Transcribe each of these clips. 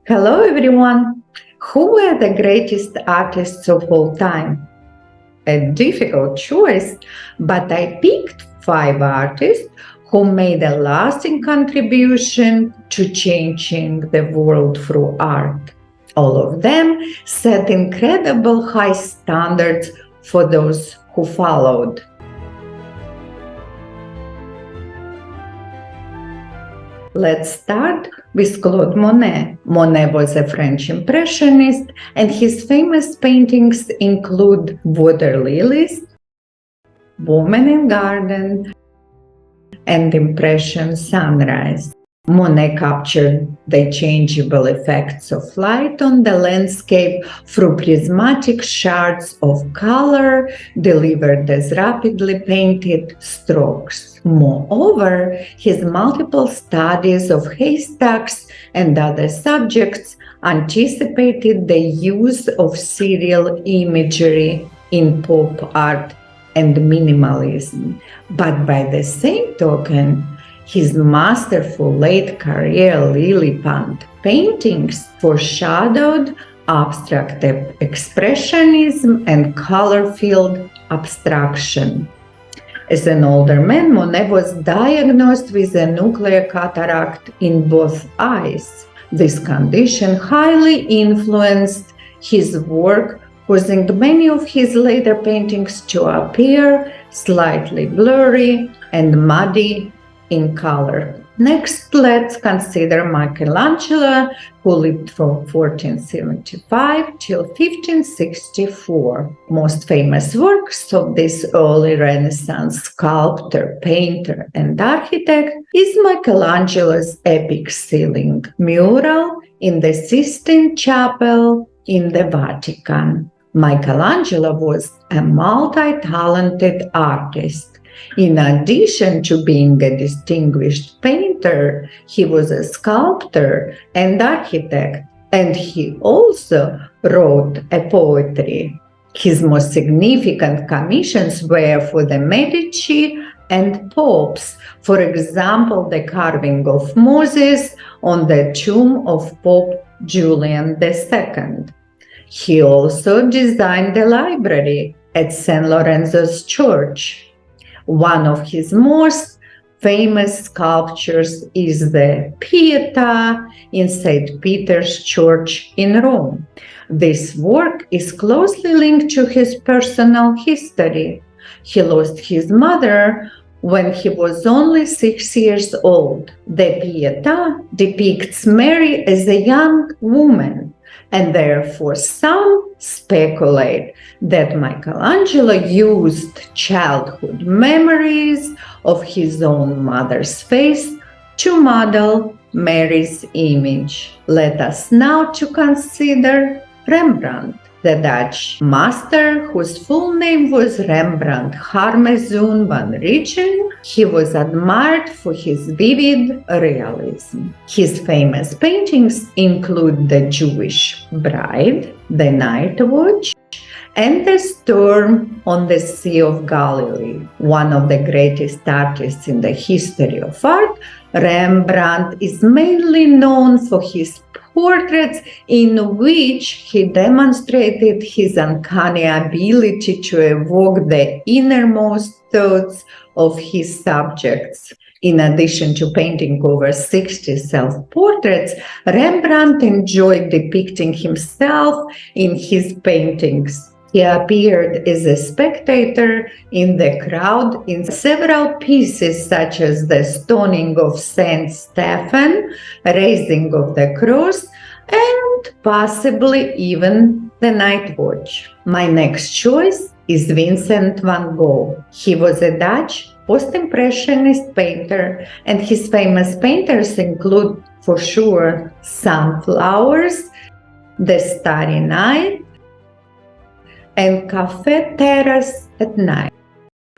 Hello everyone! Who were the greatest artists of all time? A difficult choice, but I picked 5 artists who made a lasting contribution to changing the world through art. All of them set incredible high standards for those who followed. Let's start with Claude Monet. Monet was a French impressionist, and his famous paintings include Waterlilies, Woman in Garden, and Impression Sunrise. Monet captured the changeable effects of light on the landscape through prismatic shards of color delivered as rapidly painted strokes. Moreover, his multiple studies of haystacks and other subjects anticipated the use of serial imagery in pop art and minimalism. But by the same token, his masterful late-career lily pond paintings foreshadowed abstract expressionism and color-filled abstraction. As an older man, Monet was diagnosed with a nuclear cataract in both eyes. This condition highly influenced his work, causing many of his later paintings to appear slightly blurry and muddy in color. Next, let's consider Michelangelo, who lived from 1475 till 1564. Most famous works of this early Renaissance sculptor, painter, and architect is Michelangelo's epic ceiling mural in the Sistine Chapel in the Vatican. Michelangelo was a multi-talented artist. In addition to being a distinguished painter, he was a sculptor and architect, and he also wrote a poetry. His most significant commissions were for the Medici and popes, for example, the carving of Moses on the tomb of Pope Julian II. He also designed a library at St. Lorenzo's Church. One of his most famous sculptures is the Pieta in St. Peter's Church in Rome. This work is closely linked to his personal history. He lost his mother when he was only 6 years old. The Pieta depicts Mary as a young woman, and therefore some speculate that Michelangelo used childhood memories of his own mother's face to model Mary's image. Let us now to consider Rembrandt, the Dutch master whose full name was Rembrandt Harmezoon van Rijn. He was admired for his vivid realism. His famous paintings include The Jewish Bride, The Night Watch, and The Storm on the Sea of Galilee. One of the greatest artists in the history of art, Rembrandt is mainly known for his portraits in which he demonstrated his uncanny ability to evoke the innermost thoughts of his subjects. In addition to painting over 60 self-portraits, Rembrandt enjoyed depicting himself in his paintings. He appeared as a spectator in the crowd in several pieces such as the Stoning of Saint Stephen, Raising of the Cross, and possibly even The Night Watch. My next choice is Vincent van Gogh. He was a Dutch postimpressionist painter, and his famous painters include, for sure, Sunflowers, The Starry Night, and Café Terrace at Night.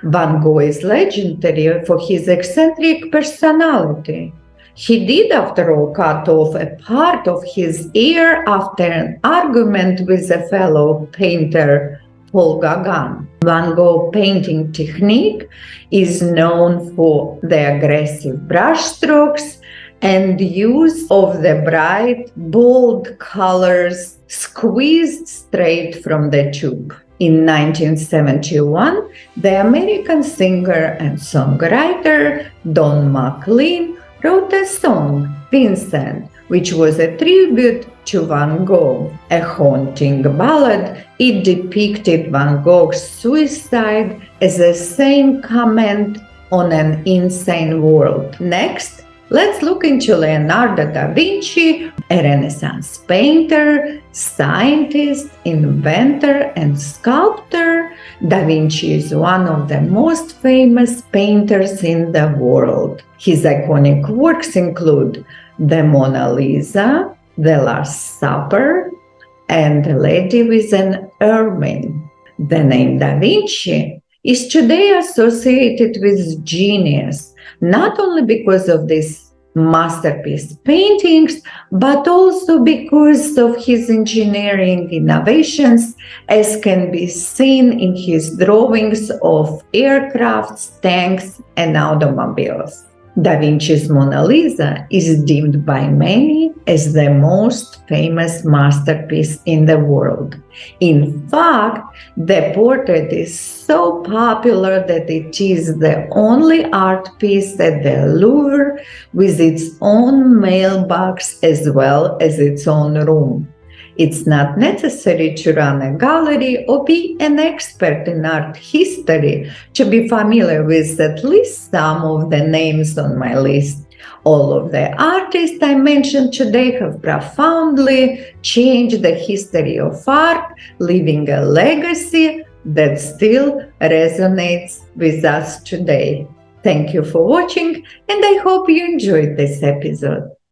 Van Gogh is legendary for his eccentric personality. He did, after all, cut off a part of his ear after an argument with a fellow painter, Paul Gauguin. Van Gogh painting technique is known for the aggressive brushstrokes and use of the bright, bold colors squeezed straight from the tube. In 1971, the American singer and songwriter Don McLean wrote a song, Vincent, which was a tribute to Van Gogh. A haunting ballad, it depicted Van Gogh's suicide as a sane comment on an insane world. Next, let's look into Leonardo da Vinci, a Renaissance painter, scientist, inventor, and sculptor. Da Vinci is one of the most famous painters in the world. His iconic works include the Mona Lisa, the Last Supper, and The Lady with an Ermine. The name Da Vinci is today associated with genius, not only because of these masterpiece paintings, but also because of his engineering innovations, as can be seen in his drawings of aircrafts, tanks, and automobiles. Da Vinci's Mona Lisa is deemed by many as the most famous masterpiece in the world. In fact, the portrait is so popular that it is the only art piece at the Louvre with its own mailbox as well as its own room. It's not necessary to run a gallery or be an expert in art history to be familiar with at least some of the names on my list. All of the artists I mentioned today have profoundly changed the history of art, leaving a legacy that still resonates with us today. Thank you for watching, and I hope you enjoyed this episode.